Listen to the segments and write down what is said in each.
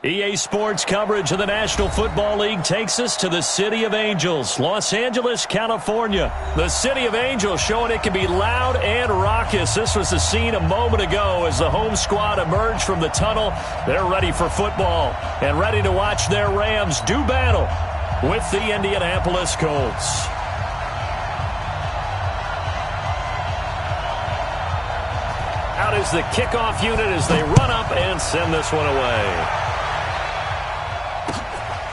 EA Sports coverage of the National Football League takes us to the City of Angels, Los Angeles, California. The City of Angels showing it can be loud and raucous. This was the scene a moment ago as the home squad emerged from the tunnel. They're ready for football and ready to watch their Rams do battle with the Indianapolis Colts. Out is the kickoff unit as they run up and send this one away.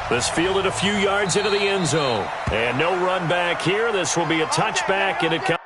This fielded a few yards into the end zone. And no run back here. This will be a touchback, and it comes.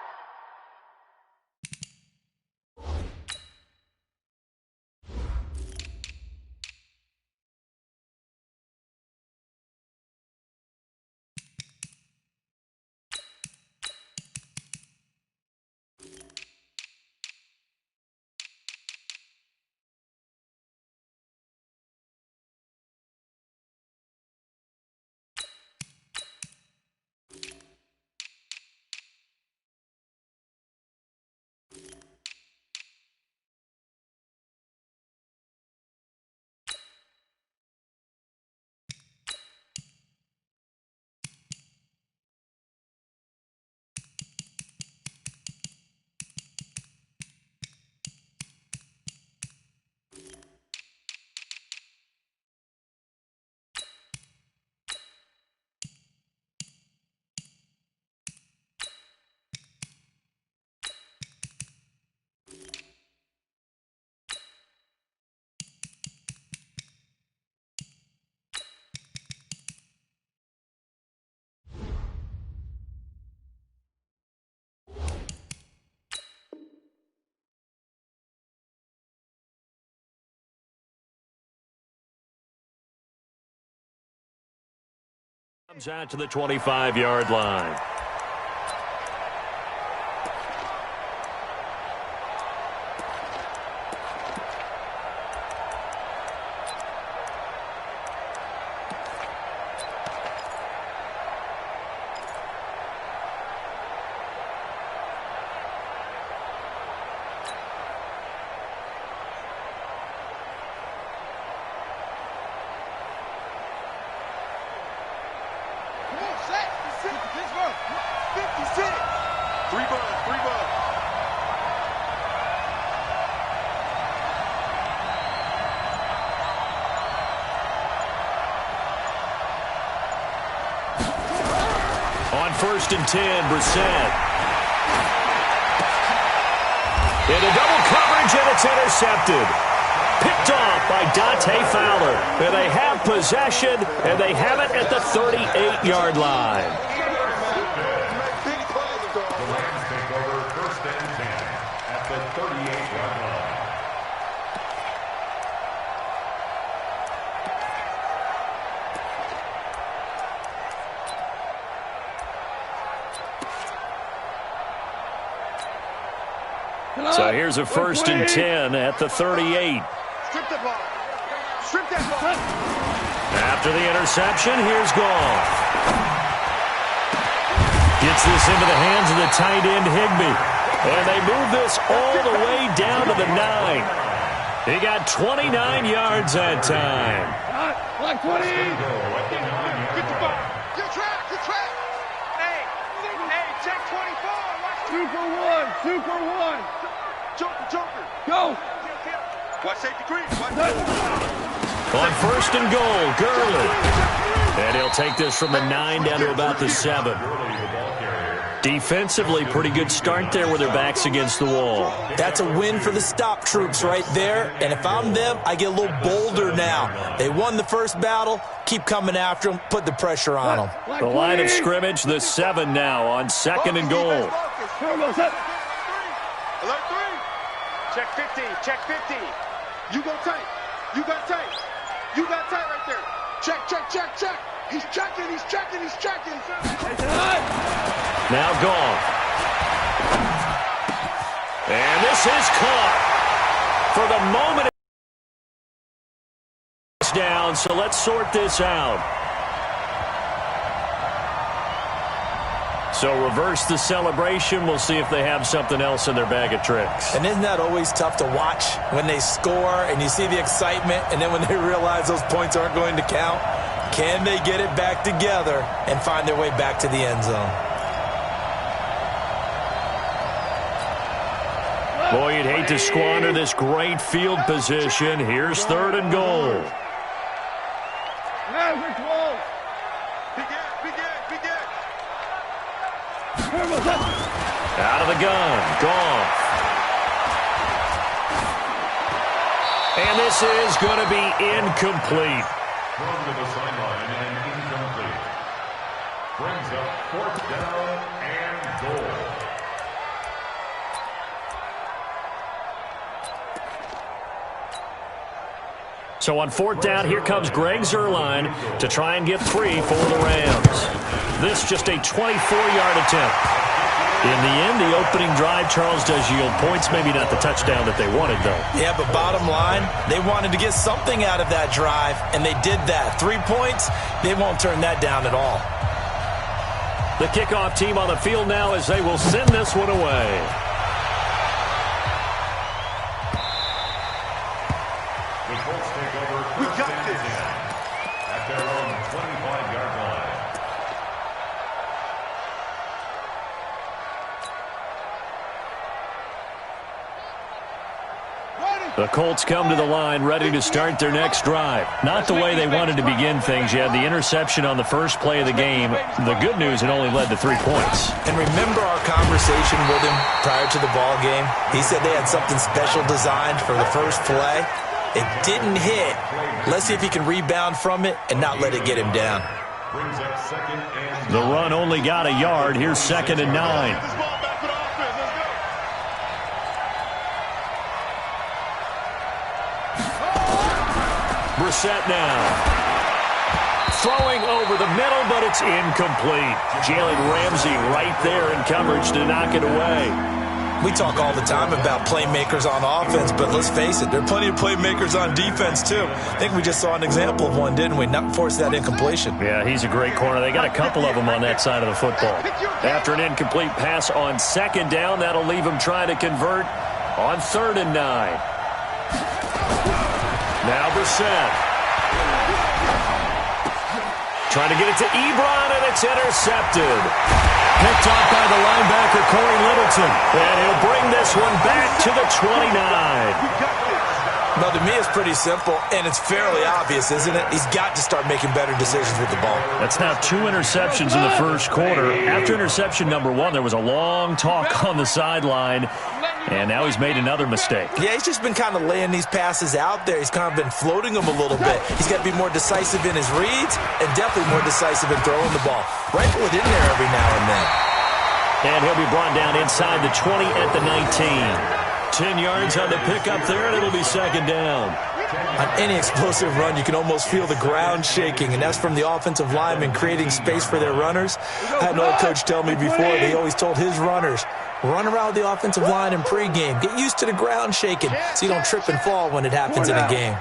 Comes out to the 25-yard line. First and 10, Brissett. Into double coverage, and it's intercepted. Picked off by Dante Fowler. And they have possession, and they have it at the 38-yard line. Big play. The Rams take over first and 10 at the 38-yard line. So here's a first and 10 at the 38. Strip the ball. Strip that ball. After the interception, here's Goff. Gets this into the hands of the tight end, Higbee. And they move this all the way down to the 9. He got 29 yards that time. Like 20. Get the ball. Good track. Good track. Hey, check 24. 2 for 1. 2 for 1. Joker. Go. Watch safety green. On first and goal, Gurley. And he'll take this from the 9 down to about the 7. Defensively, pretty good start there with their backs against the wall. That's a win for the stop troops right there. And if I'm them, I get a little bolder now. They won the first battle. Keep coming after them. Put the pressure on them. The line of scrimmage, the 7 now on second and goal. Alert 3. Check 50. Check 50. You go tight. You got tight. You got tight right there. Check. He's checking. Now Goff. And this is caught. For the moment, it's down, so let's sort this out. So reverse the celebration. We'll see if they have something else in their bag of tricks. And isn't that always tough to watch when they score and you see the excitement, and then when they realize those points aren't going to count? Can they get it back together and find their way back to the end zone? Boy, you'd hate to squander this great field position. Here's 3rd and goal. Out of the gun, Goff. And this is going to be incomplete. Thrown to the sideline and incomplete. Brings up 4th down and goal. So on 4th down, here comes Greg Zuerlein to try and get 3 for the Rams. This just a 24-yard attempt. In the end, the opening drive, Charles, does yield points. Maybe not the touchdown that they wanted, though. Yeah, but bottom line, they wanted to get something out of that drive, and they did that. 3 points, they won't turn that down at all. The kickoff team on the field now as they will send this one away. The Colts take over first and 10 at their own 25-yard line. The Colts come to the line ready to start their next drive. Not the way they wanted to begin things. You had the interception on the first play of the game. The good news, it only led to 3 points. And remember our conversation with him prior to the ball game? He said they had something special designed for the first play. It didn't hit. Let's see if he can rebound from it and not let it get him down. The run only got a yard. Here's 2nd and 9. Brissett now. Throwing over the middle, but it's incomplete. Jalen Ramsey right there in coverage to knock it away. We talk all the time about playmakers on offense, but let's face it, there are plenty of playmakers on defense, too. I think we just saw an example of one, didn't we? Not force that incompletion. Yeah, he's a great corner. They got a couple of them on that side of the football. After an incomplete pass on 2nd down, that'll leave him trying to convert on 3rd and 9. Now Brissett. Trying to get it to Ebron, and it's intercepted. Picked off by the linebacker, Corey Littleton. And he'll bring this one back to the 29. Well, to me, it's pretty simple, and it's fairly obvious, isn't it? He's got to start making better decisions with the ball. That's now 2 interceptions in the first quarter. After interception number 1, there was a long talk on the sideline, and now he's made another mistake. Yeah, he's just been kind of laying these passes out there. He's kind of been floating them a little bit. He's got to be more decisive in his reads and definitely more decisive in throwing the ball. Rifle it in there every now and then. And he'll be brought down inside the 20 at the 19. 10 yards on the pickup there, and it'll be 2nd down. On any explosive run, you can almost feel the ground shaking, and that's from the offensive linemen creating space for their runners. I had an old coach tell me before, they always told his runners, run around the offensive line in pregame. Get used to the ground shaking so you don't trip and fall when it happens in a game.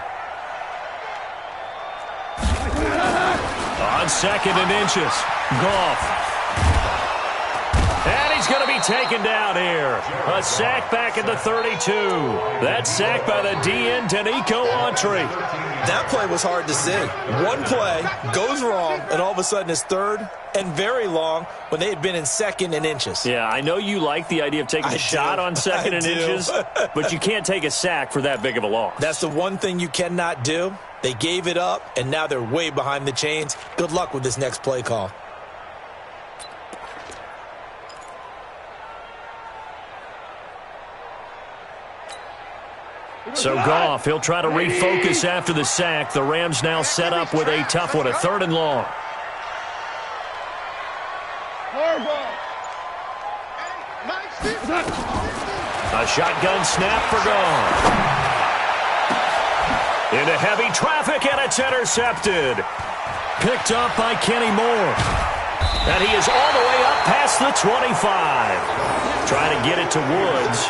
On 2nd and inches, Goff. And he's going to be taken down here. A sack back at the 32. That sack by the DN, Danico Autry. That play was hard to see. One play goes wrong, and all of a sudden it's 3rd and very long when they had been in 2nd and inches. Yeah, I know you like the idea of taking a shot on 2nd and inches, but you can't take a sack for that big of a loss. That's the one thing you cannot do. They gave it up, and now they're way behind the chains. Good luck with this next play call. So Goff, he'll try to refocus after the sack. The Rams now set up with a tough one, a 3rd and long. A shotgun snap for Goff. Into heavy traffic, and it's intercepted. Picked up by Kenny Moore. And he is all the way up past the 25. Trying to get it to Woods.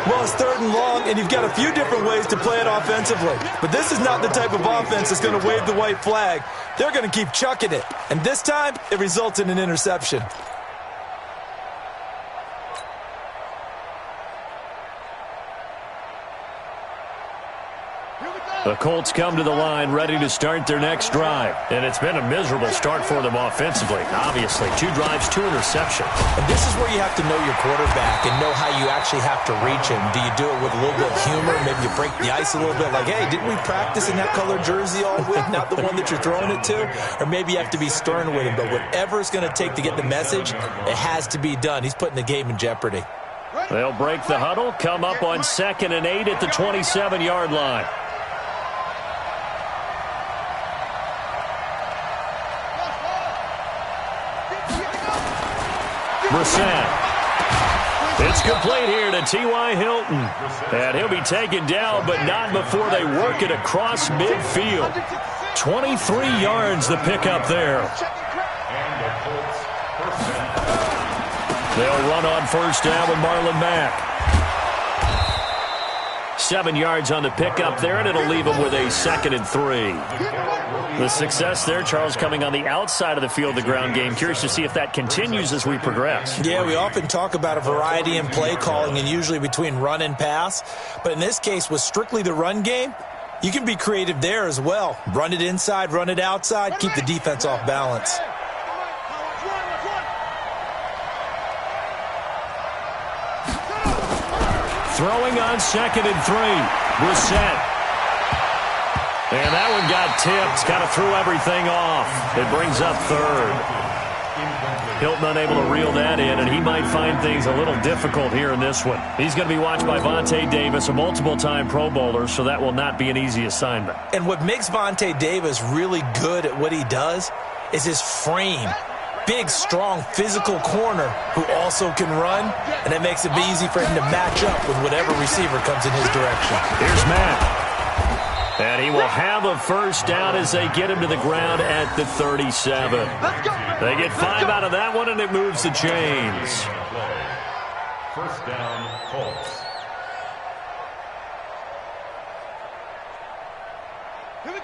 Well, it's 3rd and long, and you've got a few different ways to play it offensively. But this is not the type of offense that's going to wave the white flag. They're going to keep chucking it. And this time, it results in an interception. The Colts come to the line ready to start their next drive. And it's been a miserable start for them offensively. Obviously, 2 drives, 2 interceptions. And this is where you have to know your quarterback and know how you actually have to reach him. Do you do it with a little bit of humor? Maybe you break the ice a little bit like, hey, didn't we practice in that color jersey all week? Not the one that you're throwing it to? Or maybe you have to be stern with him. But whatever it's going to take to get the message, it has to be done. He's putting the game in jeopardy. They'll break the huddle, come up on 2nd and 8 at the 27-yard line. Brissett. It's complete here to T.Y. Hilton. And he'll be taken down, but not before they work it across midfield. 23 yards the pickup there. They'll run on first down with Marlon Mack. 7 yards on the pickup there, and it'll leave them with a 2nd and 3. The success there, Charles, coming on the outside of the field, the ground game. Curious to see if that continues as we progress. Yeah, we often talk about a variety in play calling and usually between run and pass. But in this case, with strictly the run game, you can be creative there as well. Run it inside, run it outside, keep the defense off balance. Throwing on 2nd and 3. Brissett. And that one got tipped. Kind of threw everything off. It brings up 3rd. Hilton unable to reel that in, and he might find things a little difficult here in this one. He's going to be watched by Vontae Davis, a multiple-time Pro Bowler, so that will not be an easy assignment. And what makes Vontae Davis really good at what he does is his frame. Big, strong, physical corner who also can run, and it makes it be easy for him to match up with whatever receiver comes in his direction. Here's Matt. And he will have a first down as they get him to the ground at the 37. They get 5 out of that one, and it moves the chains. First down, Colts.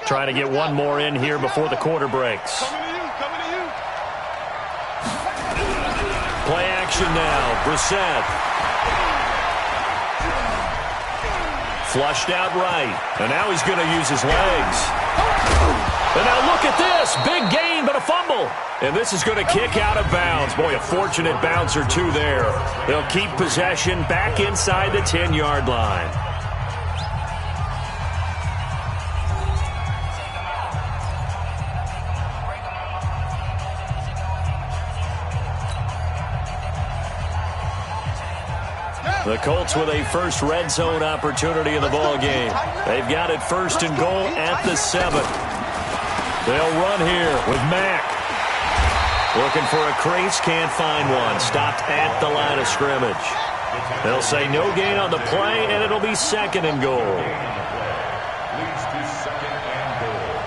Trying to get one more in here before the quarter breaks. Play action now. Brissett. Flushed out right. And now he's going to use his legs. And now look at this. Big gain, but a fumble. And this is going to kick out of bounds. Boy, a fortunate bounce or two there. They'll keep possession back inside the 10-yard line. The Colts with a first red zone opportunity in the ball game. They've got it 1st and goal at the 7. They'll run here with Mack. Looking for a crease, can't find one. Stopped at the line of scrimmage. They'll say no gain on the play, and it'll be 2nd and goal. Leads to 2nd and goal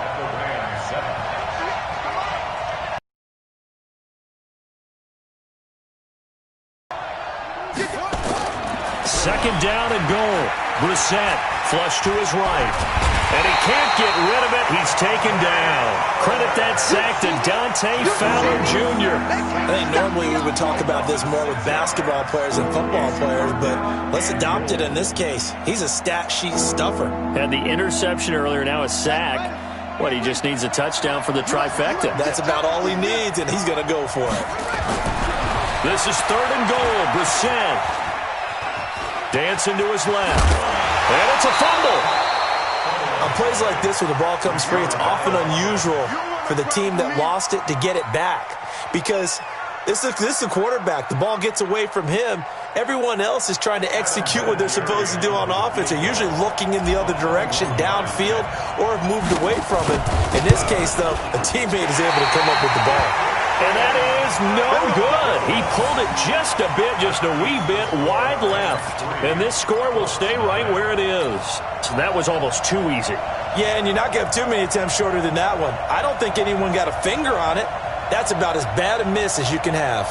at the Ram 7. 2nd down and goal. Brissett flush to his right. And he can't get rid of it. He's taken down. Credit that sack to Dante Fowler Jr. I think normally we would talk about this more with basketball players and football players, but let's adopt it in this case. He's a stat sheet stuffer. Had the interception earlier, now a sack. What, he just needs a touchdown for the trifecta. That's about all he needs, and he's going to go for it. This is 3rd and goal. Brissett dancing to his left. And it's a fumble. On plays like this where the ball comes free, it's often unusual for the team that lost it to get it back. Because this is the quarterback. The ball gets away from him. Everyone else is trying to execute what they're supposed to do on offense. They're usually looking in the other direction, downfield, or have moved away from it. In this case, though, a teammate is able to come up with the ball. And that is no good. He pulled it just a wee bit wide left. And this score will stay right where it is. So that was almost too easy. Yeah, and you're not going to have too many attempts shorter than that one. I don't think anyone got a finger on it. That's about as bad a miss as you can have.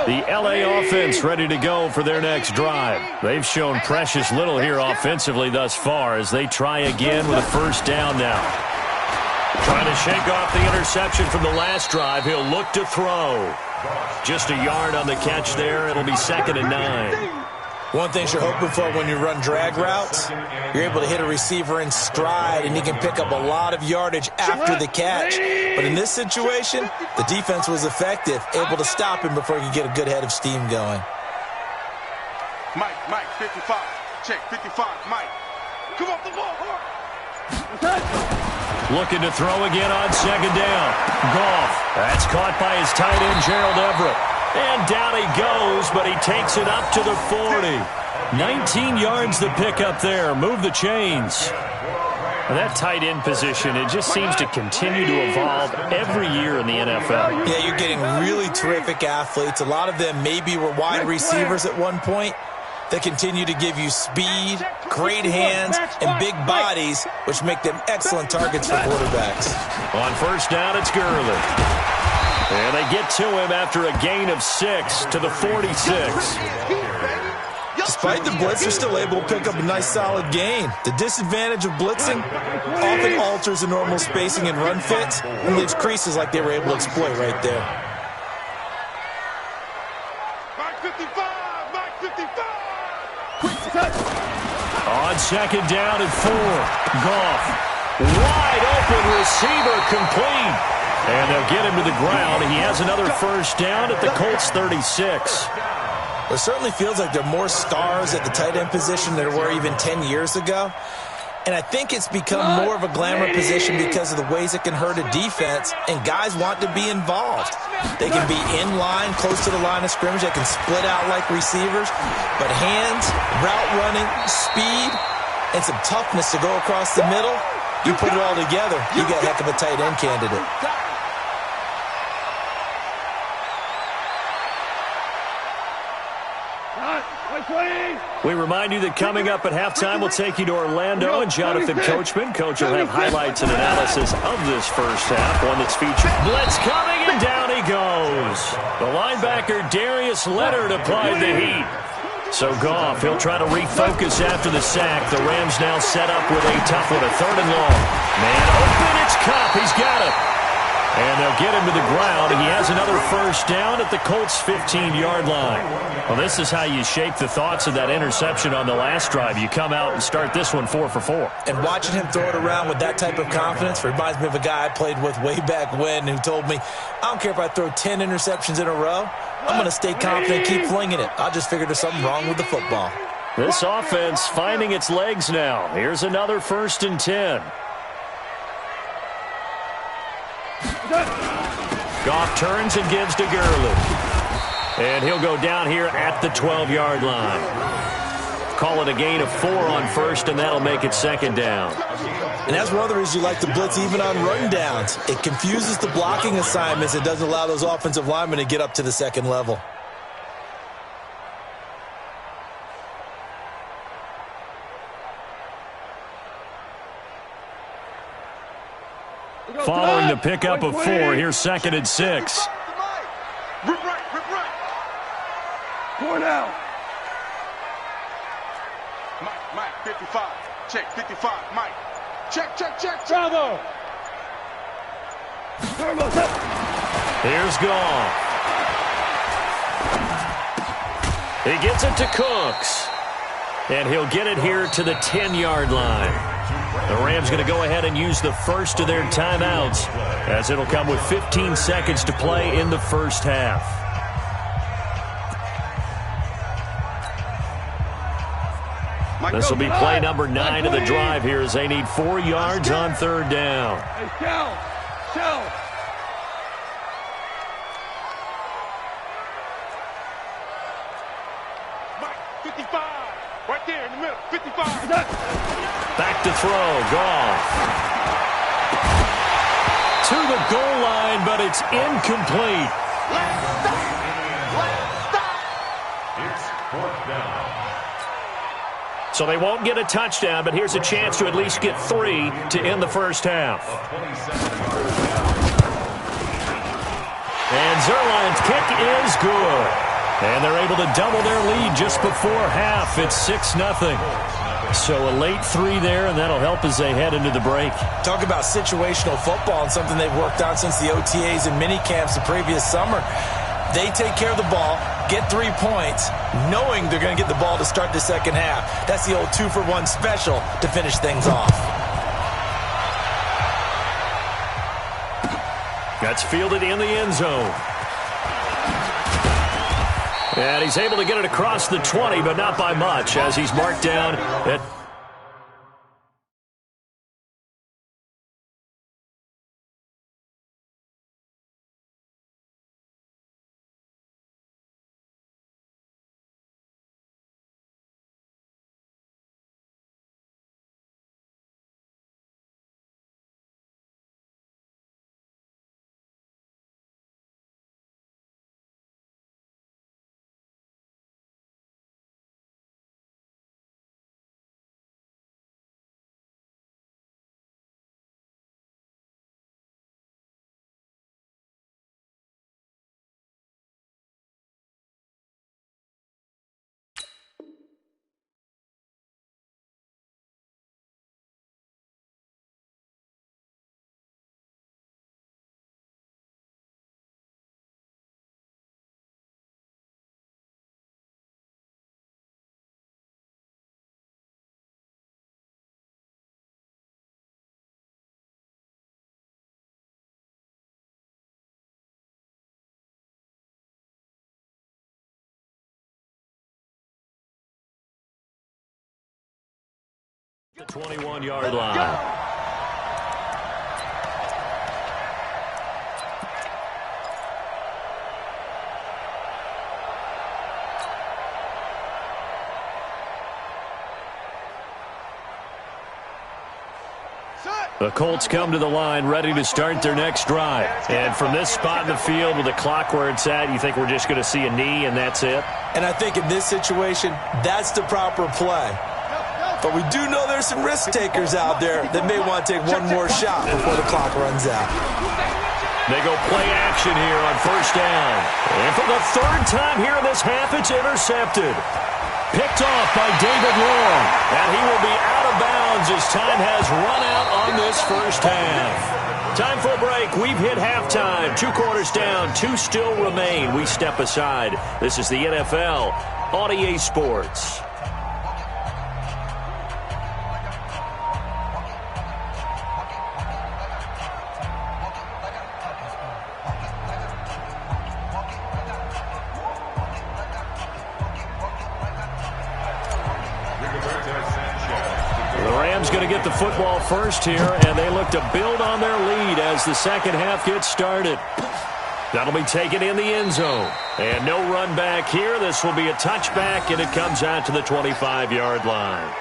The LA offense ready to go for their next drive. They've shown precious little here offensively thus far as they try again with a first down now. Trying to shake off the interception from the last drive. He'll look to throw. Just a yard on the catch there. It'll be 2nd and 9. One thing you're hoping for when you run drag routes, you're able to hit a receiver in stride, and he can pick up a lot of yardage after the catch. But in this situation, the defense was effective, able to stop him before he could get a good head of steam going. Mike, 55. Check, 55, Mike. Come off the ball, Looking to throw again on second down. Goff. That's caught by his tight end, Gerald Everett. And down he goes, but he takes it up to the 40. 19 yards to pick up there. Move the chains. That tight end position, it just seems to continue to evolve every year in the NFL. Yeah, you're getting really terrific athletes. A lot of them maybe were wide receivers at one point. They continue to give you speed, great hands, and big bodies, which make them excellent targets for quarterbacks. On first down, it's Gurley. And they get to him after a gain of 6 to the 46. Despite the blitz, they're still able to pick up a nice solid gain. The disadvantage of blitzing often alters the normal spacing and run fits and leaves creases like they were able to exploit right there. Mike 55, Mike 55. On second down and 4. Goff. Wide open receiver complete. And they'll get him to the ground. He has another first down at the Colts 36. It certainly feels like there are more stars at the tight end position than there were even 10 years ago. And I think it's become more of a glamour position because of the ways it can hurt a defense, and guys want to be involved. They can be in line, close to the line of scrimmage. They can split out like receivers. But hands, route running, speed, and some toughness to go across the middle, you put it all together, you got a heck of a tight end candidate. We remind you that coming up at halftime, we'll take you to Orlando and Jonathan Coachman. Coach will have highlights and analysis of this first half, one that's featured. Blitz coming, and down he goes. The linebacker, Darius Leonard, applied the heat. So Goff, he'll try to refocus after the sack. The Rams now set up with a tough one, a third and long. Man open, it's Kupp. He's got it. And they'll get him to the ground. He has another first down at the Colts' 15-yard line. Well, this is how you shake the thoughts of that interception on the last drive. You come out and start this one 4 for 4. And watching him throw it around with that type of confidence reminds me of a guy I played with way back when who told me, I don't care if I throw 10 interceptions in a row. I'm going to stay confident, keep flinging it. I just figured there's something wrong with the football. This offense finding its legs now. Here's another 1st and 10. Goff turns and gives to Gurley. And he'll go down here at the 12-yard line. Call it a gain of 4 on first, and that'll make it second down. And that's one of the reasons you like to blitz even on rundowns. It confuses the blocking assignments. It doesn't allow those offensive linemen to get up to the second level. Following the pickup of 4, here's 2nd and 6. Rip right. 4 down. Mike, 55. Check, 55, Mike. Check. Bravo. Here's Goff. He gets it to Cooks. And he'll get it here to the 10-yard line. The Rams going to go ahead and use the first of their timeouts, as it'll come with 15 seconds to play in the first half. This will be play number 9 of the drive here, as they need 4 yards on 3rd down. Hey, Shell. Mike, 55. Right there in the middle, 55. Back to throw, Goff. To the goal line, but it's incomplete. Let's stop. It's 4th down. So they won't get a touchdown, but here's a chance to at least get 3 to end the first half. And Zerline's kick is good. And they're able to double their lead just before half. It's 6-0. So a late 3 there, and that'll help as they head into the break. Talk about situational football and something they've worked on since the OTAs and mini camps the previous summer. They take care of the ball. get 3 points, knowing they're going to get the ball to start the second half. That's the old 2-for-1 special to finish things off. That's fielded in the end zone. And he's able to get it across the 20, but not by much, as he's marked down at the 21-yard line. The Colts come to the line ready to start their next drive. And from this spot in the field with the clock where it's at, you think we're just going to see a knee and that's it? And I think in this situation, that's the proper play. But we do know there's some risk takers out there that may want to take one more shot before the clock runs out. They go play action here on first down. And for the third time here in this half, it's intercepted. Picked off by David Long. And he will be out of bounds as time has run out on this first half. Time for a break. We've hit halftime. 2 quarters down. 2 still remain. We step aside. This is the NFL on EA Sports. Going to get the football first here, and they look to build on their lead as the second half gets started. That'll be taken in the end zone. And no run back here. This will be a touchback, and it comes out to the 25-yard line.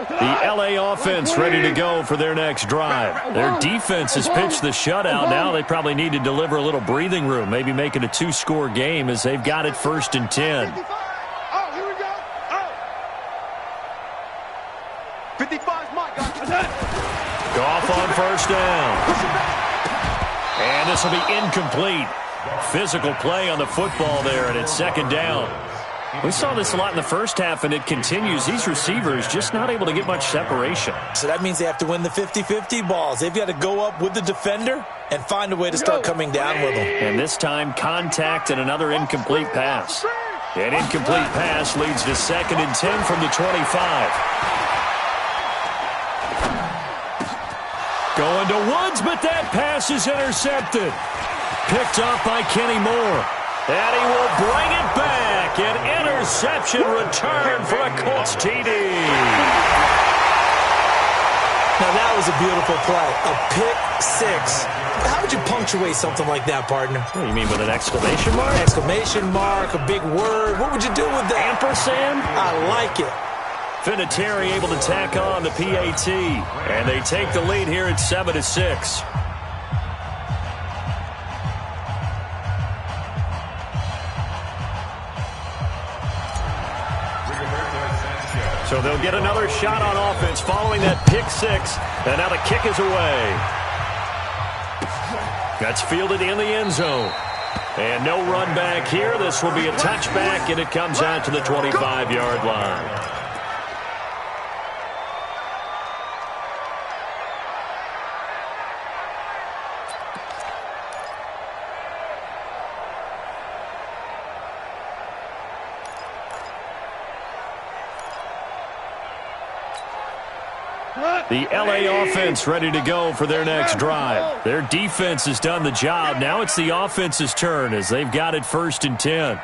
The LA offense ready to go for their next drive. Their defense has pitched the shutout. Now they probably need to deliver a little breathing room, maybe make it a 2-score game as they've got it 1st and 10. Oh, here we go. Oh. 55's my guy. Goff on first down. And this will be incomplete. Physical play on the football there, and it's second down. We saw this a lot in the first half, and it continues. These receivers just not able to get much separation. So that means they have to win the 50-50 balls. They've got to go up with the defender and find a way to start coming down with them. And this time, contact and another incomplete pass. An incomplete pass leads to 2nd and 10 from the 25. Going to Woods, but that pass is intercepted. Picked off by Kenny Moore. And he will bring it back. An interception return for a Colts TD. Now that was a beautiful play. A pick six. How would you punctuate something like that, partner? What do you mean, with an exclamation mark? Exclamation mark, a big word. What would you do with that? Ampersand? I like it. Vinatieri able to tack on the PAT. And they take the lead here at 7-6. So they'll get another shot on offense following that pick six. And now the kick is away. That's fielded in the end zone. And no run back here. This will be a touchback, and it comes out to the 25-yard line. The LA offense ready to go for their next drive. Their defense has done the job. Now it's the offense's turn as they've got it 1st and 10.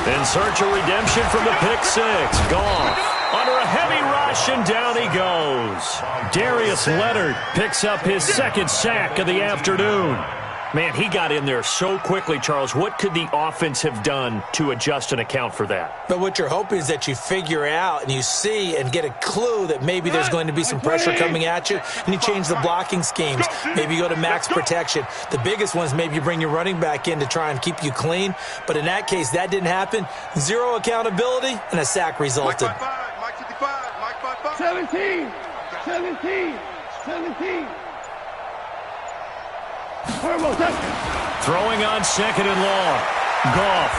In search of redemption from the pick six. Goff under a heavy rush, and down he goes. Darius Leonard picks up his 2nd sack of the afternoon. Man, he got in there so quickly, Charles. What could the offense have done to adjust and account for that? But what you're hoping is that you figure out and you see and get a clue that maybe there's going to be some pressure coming at you, and you change the blocking schemes. Maybe you go to max protection. The biggest one is maybe you bring your running back in to try and keep you clean. But in that case, that didn't happen. 0 accountability, and a sack resulted. 17. Throwing on 2nd and long. Goff.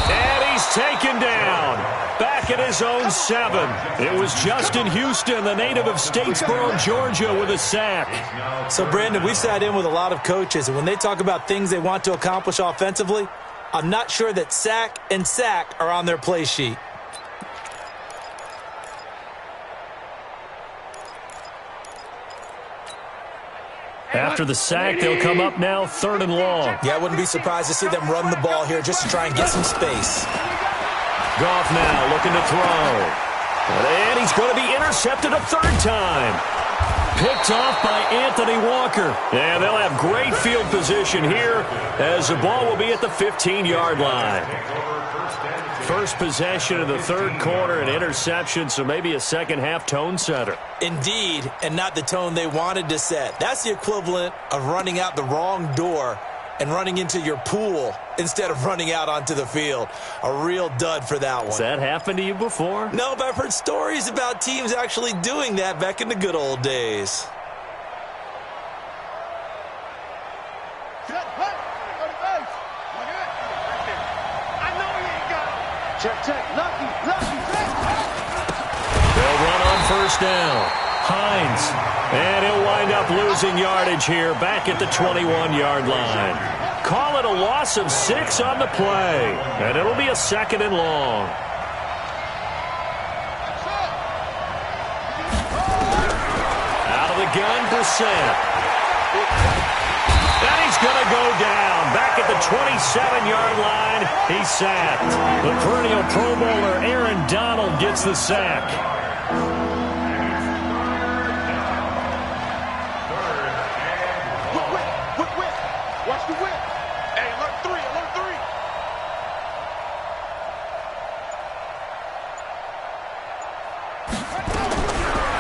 And he's taken down. Back at his own 7. It was Justin Houston, the native of Statesboro, Georgia, with a sack. So, Brandon, we've sat in with a lot of coaches, and when they talk about things they want to accomplish offensively, I'm not sure that sack and sack are on their play sheet. After the sack, they'll come up now 3rd and long. Yeah, I wouldn't be surprised to see them run the ball here just to try and get some space. Goff now looking to throw. And he's going to be intercepted a 3rd time. Picked off by Anthony Walker. And they'll have great field position here as the ball will be at the 15-yard line. First possession of the 3rd quarter, an interception, so maybe a second-half tone setter. Indeed, and not the tone they wanted to set. That's the equivalent of running out the wrong door and running into your pool instead of running out onto the field. A real dud for that one. Has that happened to you before? No, but I've heard stories about teams actually doing that back in the good old days. They'll run on 1st down. Hines. And he'll wind up losing yardage here back at the 21-yard line. Call it a loss of 6 on the play. And it'll be a 2nd and long. Out of the gun, Brissett. And he's going to go down. Back at the 27-yard line, he's sacked. The perennial Pro Bowler Aaron Donald gets the sack. Watch the whip. Hey, alert 3, alert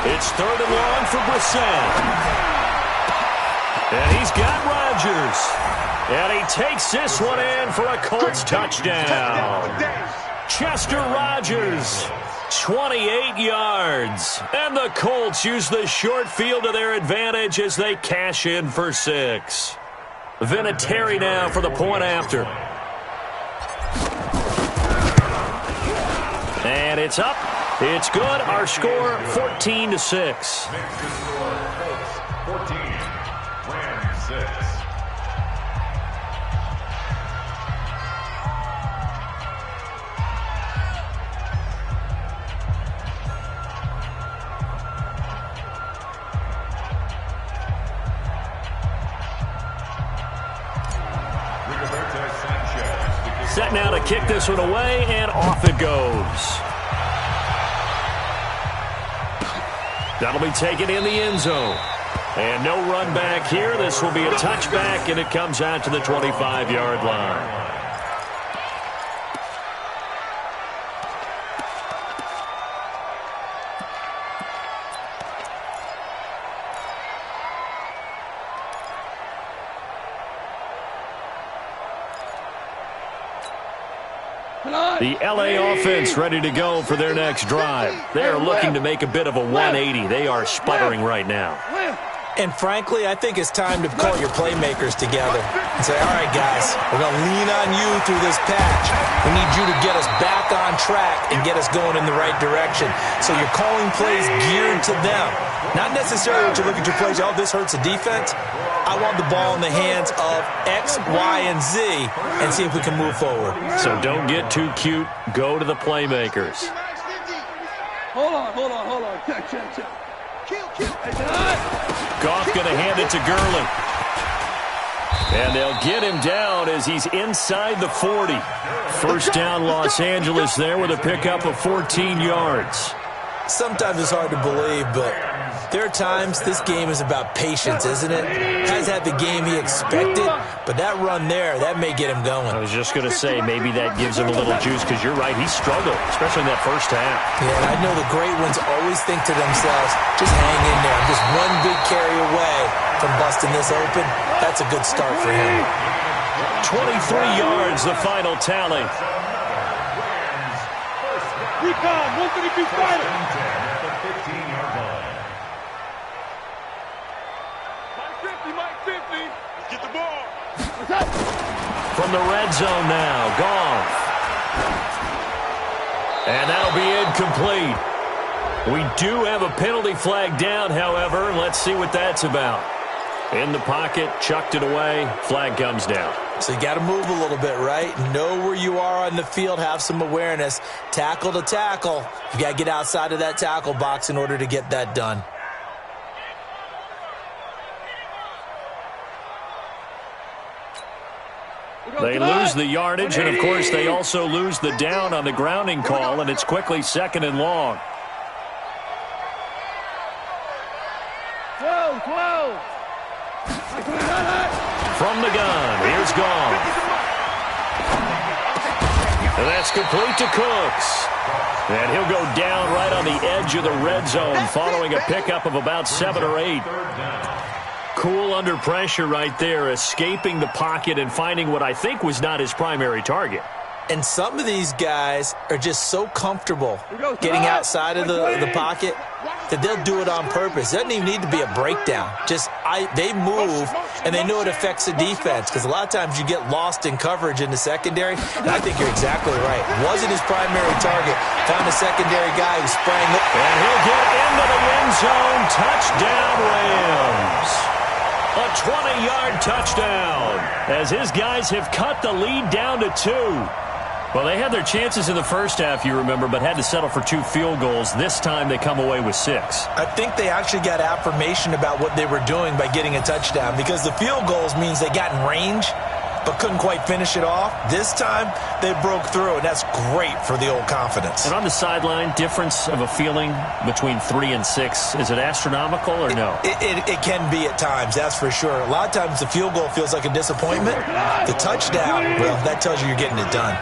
3. It's 3rd and long for Brissett. And he's got Rodgers. And he takes this one in for a Colts touchdown. Chester Rogers 28 yards. And the Colts use the short field to their advantage as they cash in for 6. Vinatieri now for the point after. And it's up. It's good. Our score, 14-6. 14, Rams 6. Set now to kick this one away, and off it goes. That'll be taken in the end zone. And no run back here. This will be a touchback, and it comes out to the 25-yard line. The L.A. offense ready to go for their next drive. They are looking to make a bit of a 180. They are sputtering right now. And frankly, I think it's time to call your playmakers together and say, all right, guys, we're going to lean on you through this patch. We need you to get us back on track and get us going in the right direction. So you're calling plays geared to them. Not necessarily what you look at your plays, oh, this hurts the defense. I want the ball in the hands of X, Y, and Z and see if we can move forward. So don't get too cute. Go to the playmakers. Hold on. Check. Goff going to hand it to Gurley. And they'll get him down as he's inside the 40. First down, Los Angeles there with a pickup of 14 yards. Sometimes it's hard to believe, but there are times this game is about patience, isn't it? Has had the game he expected, but that run there, that may get him going. I was just going to say, maybe that gives him a little juice, because you're right, he struggled, especially in that first half. Yeah, and I know the great ones always think to themselves, just hang in there. I'm just one big carry away from busting this open. That's a good start for him. 23 yards, the final tally. Recon, 132 fighter. Mike 50. Let's get the ball. From the red zone now, Goff. And that'll be incomplete. We do have a penalty flag down, however. Let's see what that's about. In the pocket, chucked it away, flag comes down. So you got to move a little bit, right? Know where you are on the field, have some awareness. Tackle to tackle. You got to get outside of that tackle box in order to get that done. They lose the yardage, and, of course, they also lose the down on the grounding call, and it's quickly second and long. 12. From the gun, here's Goff. And that's complete to Cooks. And he'll go down right on the edge of the red zone following a pickup of about 7 or 8. Cool under pressure right there, escaping the pocket and finding what I think was not his primary target. And some of these guys are just so comfortable getting outside of the pocket that they'll do it on purpose. It doesn't even need to be a breakdown. They move, and they know it affects the defense, because a lot of times you get lost in coverage in the secondary. And I think you're exactly right. Wasn't his primary target. Found a secondary guy who sprang up. And he'll get into the end zone. Touchdown, Rams. A 20-yard touchdown as his guys have cut the lead down to 2. Well, they had their chances in the first half, you remember, but had to settle for 2 field goals. This time they come away with 6. I think they actually got affirmation about what they were doing by getting a touchdown, because the field goals means they got in range but couldn't quite finish it off. This time they broke through, and that's great for the old confidence. And on the sideline, difference of a feeling between 3 and 6, is it astronomical or no? It can be at times, that's for sure. A lot of times the field goal feels like a disappointment. The touchdown, well, that tells you you're getting it done.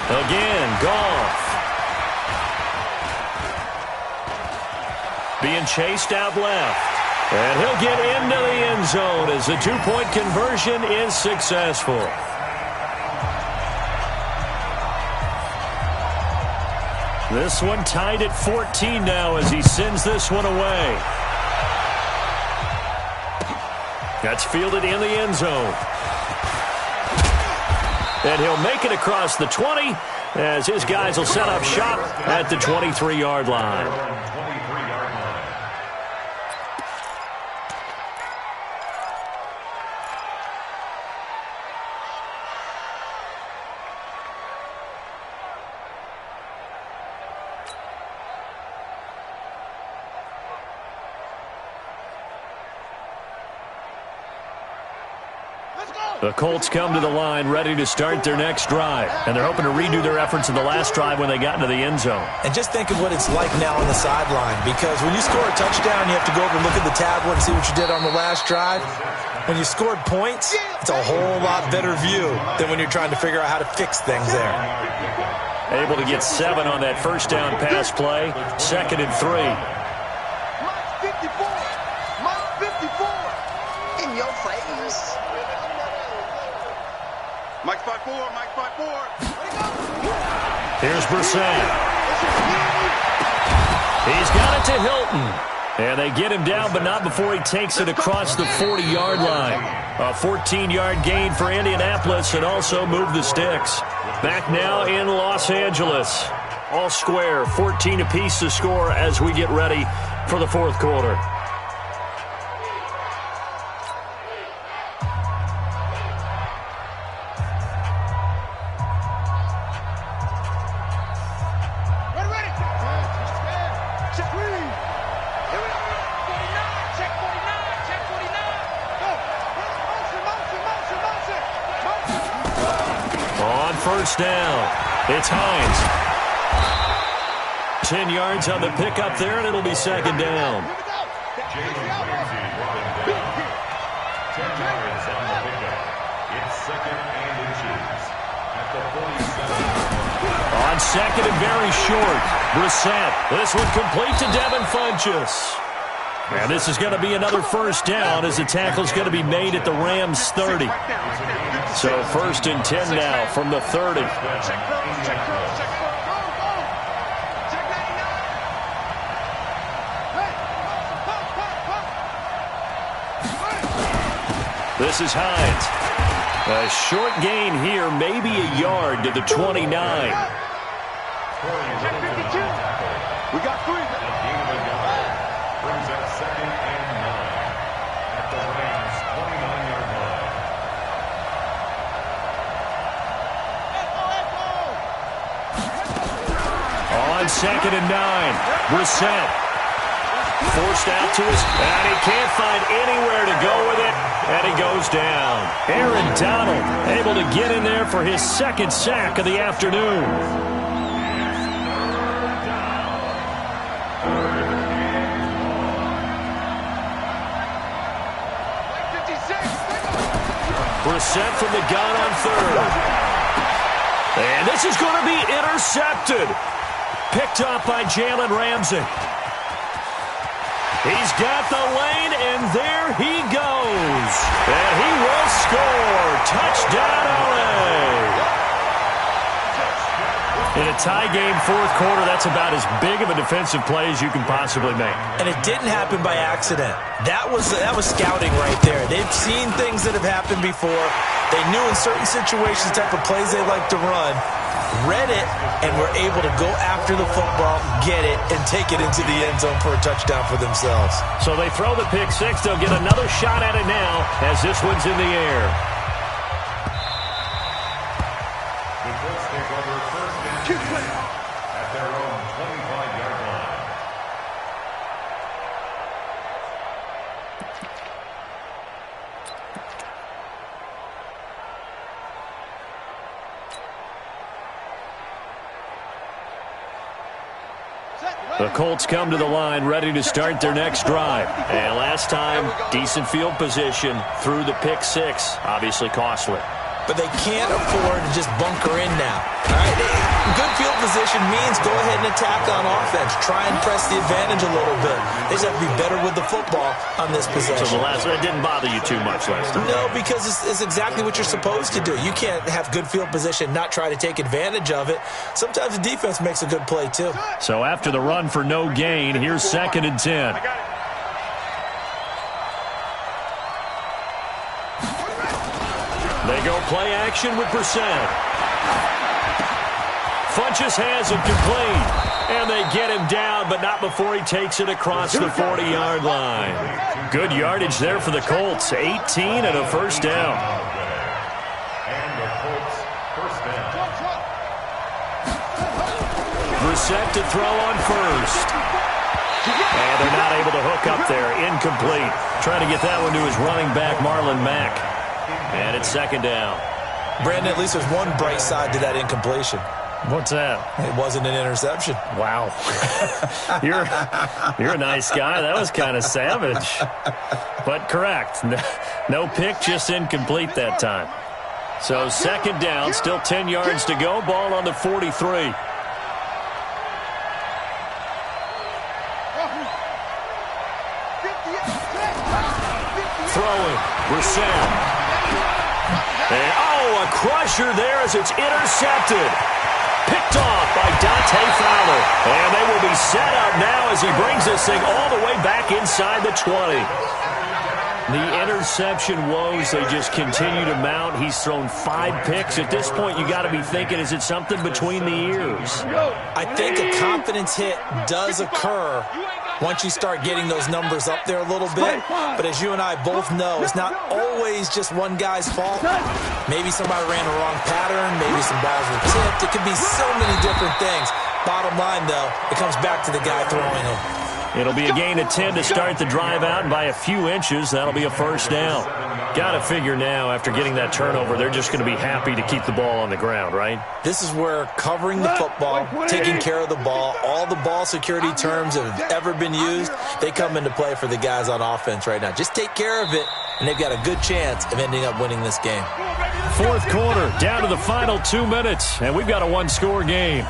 Again, Goff. Being chased out left. And he'll get into the end zone as the 2-point conversion is successful. This one tied at 14 now as he sends this one away. That's fielded in the end zone. And he'll make it across the 20 as his guys will set up shop at the 23-yard line. The Colts come to the line ready to start their next drive. And they're hoping to redo their efforts in the last drive when they got into the end zone. And just think of what it's like now on the sideline. Because when you score a touchdown, you have to go over and look at the tablet and see what you did on the last drive. When you scored points, it's a whole lot better view than when you're trying to figure out how to fix things there. Able to get 7 on that first down pass play. 2nd and 3. Mike 54. Mike 54. In your face. Mike 5-4, Mike 5-4. Here's Brissett. He's got it to Hilton. And they get him down, but not before he takes it across the 40-yard line. A 14-yard gain for Indianapolis and also move the sticks. Back now in Los Angeles. All square, 14 apiece to score as we get ready for the fourth quarter. First down. It's Hines. 10 yards on the pickup there, and it'll be 2nd down. 10 yards on the pickup. It's 2nd and inches at the 47. On 2nd and very short. Brissett. This one complete to Devin Funchess. And this is going to be another first down as the tackle's going to be made at the Rams' 30. So 1st and 10 now from the 30. This is Hines. A short gain here, maybe a yard to the 29. We got 3. Brings up 2nd and 9 at the Rams' 29-yard line. On 2nd and 9, Brissett forced out to his, and he can't find anywhere to go with it, and he goes down. Aaron Donald able to get in there for his 2nd sack of the afternoon. Brissett from the gun on 3rd. And this is going to be intercepted. Picked up by Jalen Ramsey. He's got the lane, and there he goes. And he will score. Touchdown, LA. In a tie game, fourth quarter, that's about as big of a defensive play as you can possibly make. And it didn't happen by accident. That was scouting right there. They've seen things that have happened before. They knew in certain situations the type of plays they like to run, read it, and were able to go after the football, get it, and take it into the end zone for a touchdown for themselves. So they throw the pick six. They'll get another shot at it now as this one's in the air. The Colts take over 1st and 10 at their own 25-yard line. The Colts come to the line ready to start their next drive. And last time, decent field position through the pick six. Obviously costly. but they can't afford to just bunker in now. All right? Good field position means go ahead and attack on offense. Try and press the advantage a little bit. They just have to be better with the football on this possession. So it didn't bother you too much last time? No, because it's exactly what you're supposed to do. You can't have good field position, not try to take advantage of it. Sometimes the defense makes a good play, too. So after the run for no gain, here's 2nd and 10. They go play action with Brissett. Funches has it complete. And they get him down, but not before he takes it across the 40-yard line. Good yardage there for the Colts. 18 and a first down. And the Colts first down. Brissett to throw on first. And they're not able to hook up there. Incomplete. Trying to get that one to his running back, Marlon Mack. And it's 2nd down. Brandon, at least there's one bright side to that incompletion. What's that? It wasn't an interception. Wow. You're a nice guy. That was kind of savage. But correct. No pick, just incomplete that time. So 2nd down, still 10 yards to go. Ball on the 43. Throwing. Brissett. And, a crusher there as it's intercepted. Picked off by Dante Fowler. And they will be set up now as he brings this thing all the way back inside the 20. The interception woes, they just continue to mount. He's thrown 5 picks. At this point, you got to be thinking, is it something between the ears? I think a confidence hit does occur once you start getting those numbers up there a little bit. But as you and I both know, it's not always just one guy's fault. Maybe somebody ran a wrong pattern. Maybe some balls were tipped. It could be so many different things. Bottom line, though, it comes back to the guy throwing them. It'll be a gain of 10 to start the drive out, and by a few inches, that'll be a first down. Got to figure now, after getting that turnover, they're just going to be happy to keep the ball on the ground, right? This is where covering the football, taking care of the ball, all the ball security terms that have ever been used, they come into play for the guys on offense right now. Just take care of it, and they've got a good chance of ending up winning this game. 4th quarter, down to the final 2 minutes, and we've got a one-score game.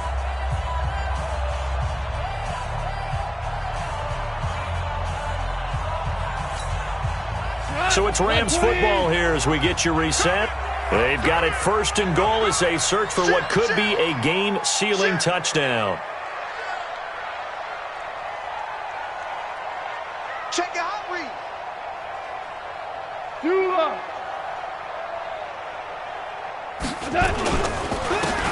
So it's Rams football here as we get you reset. They've got it 1st and goal as they search for what could be a game-sealing touchdown. Check out read.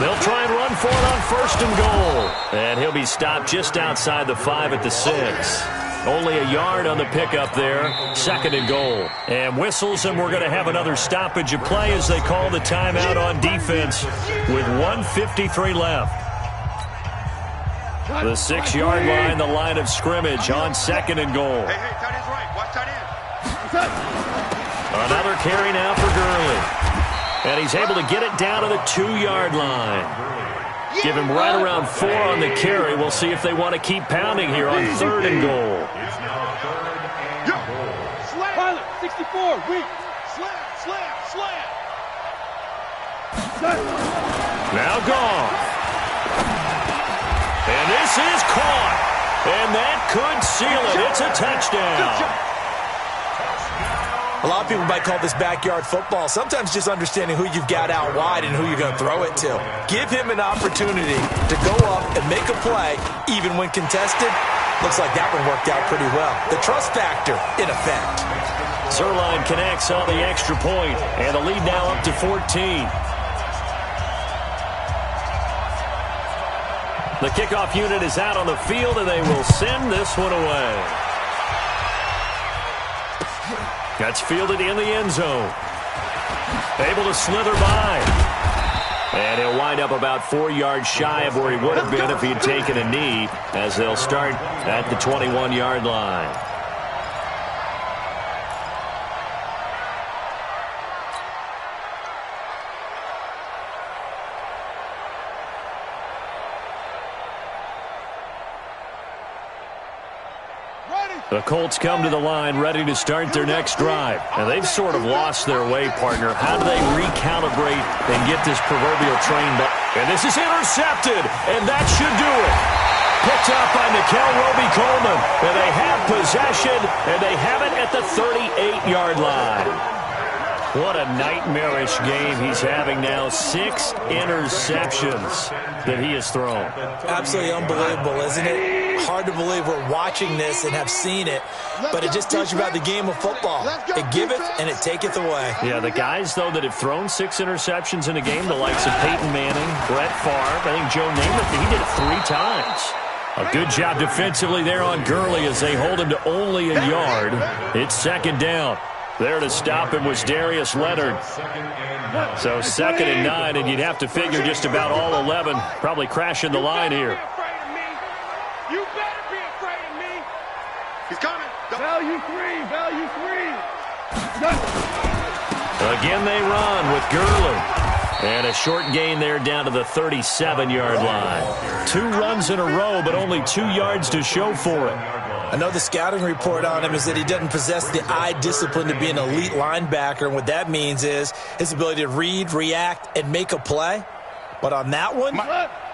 They'll try and run for it on 1st and goal. And he'll be stopped just outside the 5 at the 6. Only a yard on the pickup there. 2nd and goal. And whistles, and we're going to have another stoppage of play as they call the timeout on defense with 1:53 left. The 6-yard line, the line of scrimmage on 2nd and goal. Hey, tight end's right. Watch tight end. Another carry now for Gurley. And he's able to get it down to the 2-yard line. Give him right around 4 on the carry. We'll see if they want to keep pounding here on 3rd and goal. It's now 3rd and goal. Pilot, 64, weak. Slam. Now gone. And this is caught. And that could seal it. It's a touchdown. A lot of people might call this backyard football. Sometimes just understanding who you've got out wide and who you're going to throw it to. Give him an opportunity to go up and make a play, even when contested. Looks like that one worked out pretty well. The trust factor in effect. Zerline connects on the extra point, and the lead now up to 14. The kickoff unit is out on the field, and they will send this one away. That's fielded in the end zone. Able to slither by. And he'll wind up about 4 yards shy of where he would have been if he had taken a knee, as they'll start at the 21-yard line. Ready. The Colts come to the line ready to start their next drive. And they've sort of lost their way, partner. How do they recalibrate and get this proverbial train back? And this is intercepted, and that should do it. Picked up by Nickel Roby-Coleman. And they have possession, and they have it at the 38-yard line. What a nightmarish game he's having now. 6 interceptions that he has thrown. Absolutely unbelievable, isn't it? Hard to believe we're watching this and have seen it, but it just tells you about the game of football. It giveth and it taketh away. Yeah, the guys, though, that have thrown 6 interceptions in a game, the likes of Peyton Manning, Brett Favre, I think Joe Namath, he did it 3 times. A good job defensively there on Gurley as they hold him to only a yard. It's second down. There to stop him was Darius Leonard. So 2nd and 9, and you'd have to figure just about all 11 probably crashing the line here. You better be afraid of me. He's coming. Value 3. Value 3. Again they run with Gurley. And a short gain there down to the 37-yard line. 2 runs in a row, but only 2 yards to show for it. I know the scouting report on him is that he doesn't possess the eye discipline to be an elite linebacker, and what that means is his ability to read, react, and make a play. But on that one,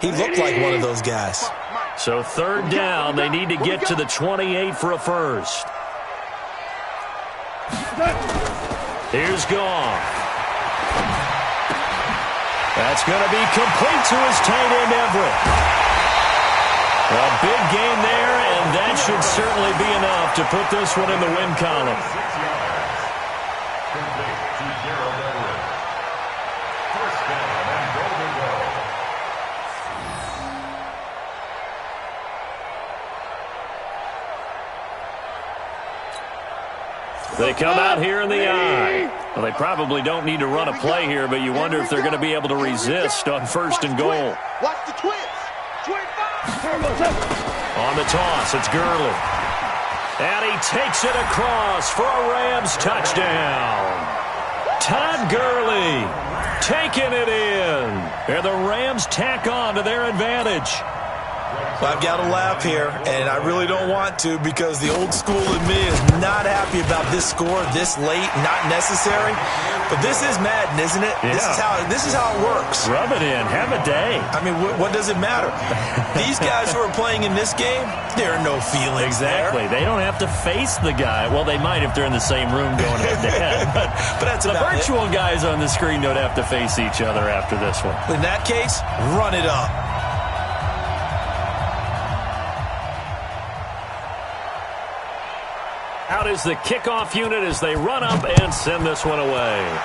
he looked like one of those guys. So 3rd down, they need to get to the 28 for a first. Here's Goff. That's going to be complete to his tight end, Everett. A big gain there, and that should certainly be enough to put this one in the win column. They come out here in the eye. Well, they probably don't need to run a play here, but you wonder if they're going to be able to resist on 1st and goal. Watch the twins. On the toss, it's Gurley. And he takes it across for a Rams touchdown. Todd Gurley taking it in. And the Rams tack on to their advantage. I've got to laugh here, and I really don't want to because the old school in me is not happy about this score this late, not necessary. But this is Madden, isn't it? Yeah. This is how it works. Rub it in. Have a day. I mean, what does it matter? These guys who are playing in this game, there are no feelings Exactly. there. They don't have to face the guy. Well, they might if they're in the same room going head-to-head. But that's the about virtual guys on the screen don't have to face each other after this one. In that case, run it up. Out is the kickoff unit as they run up and send this one away.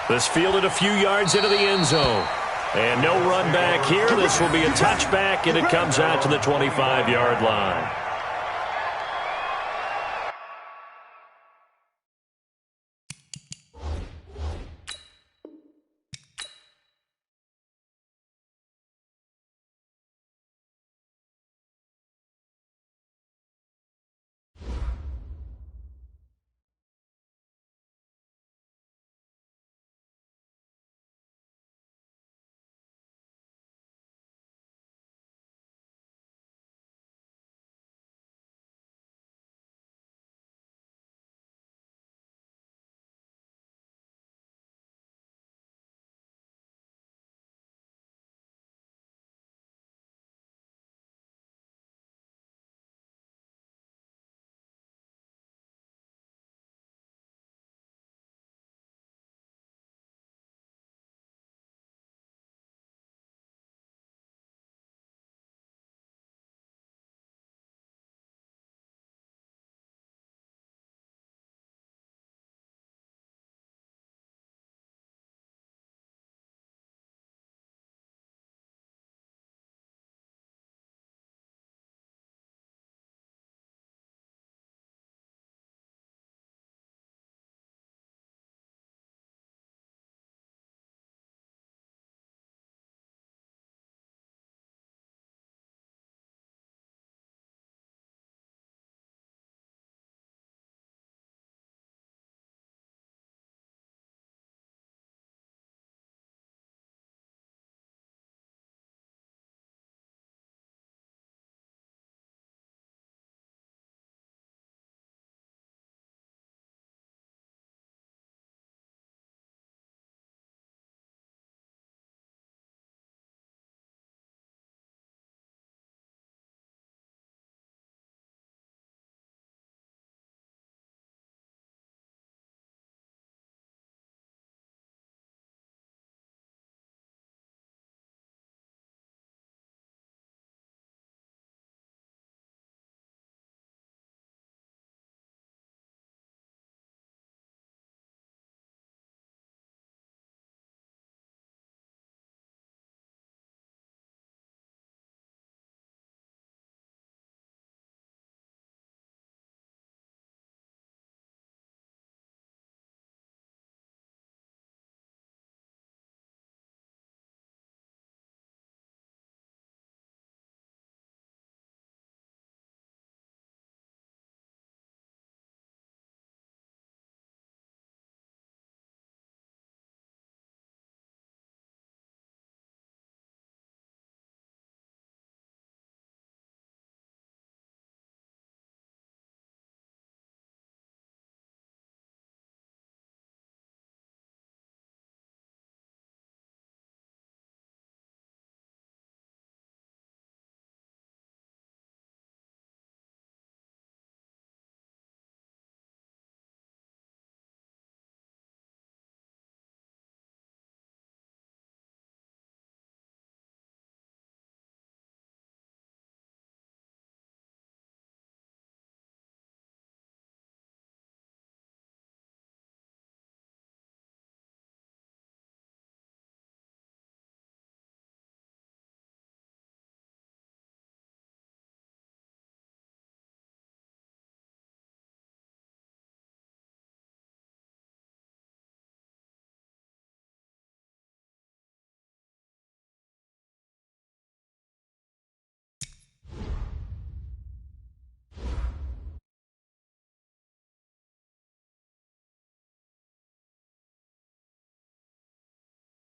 This fielded a few yards into the end zone. And no run back here. This will be a touchback, and it comes out to the 25-yard line.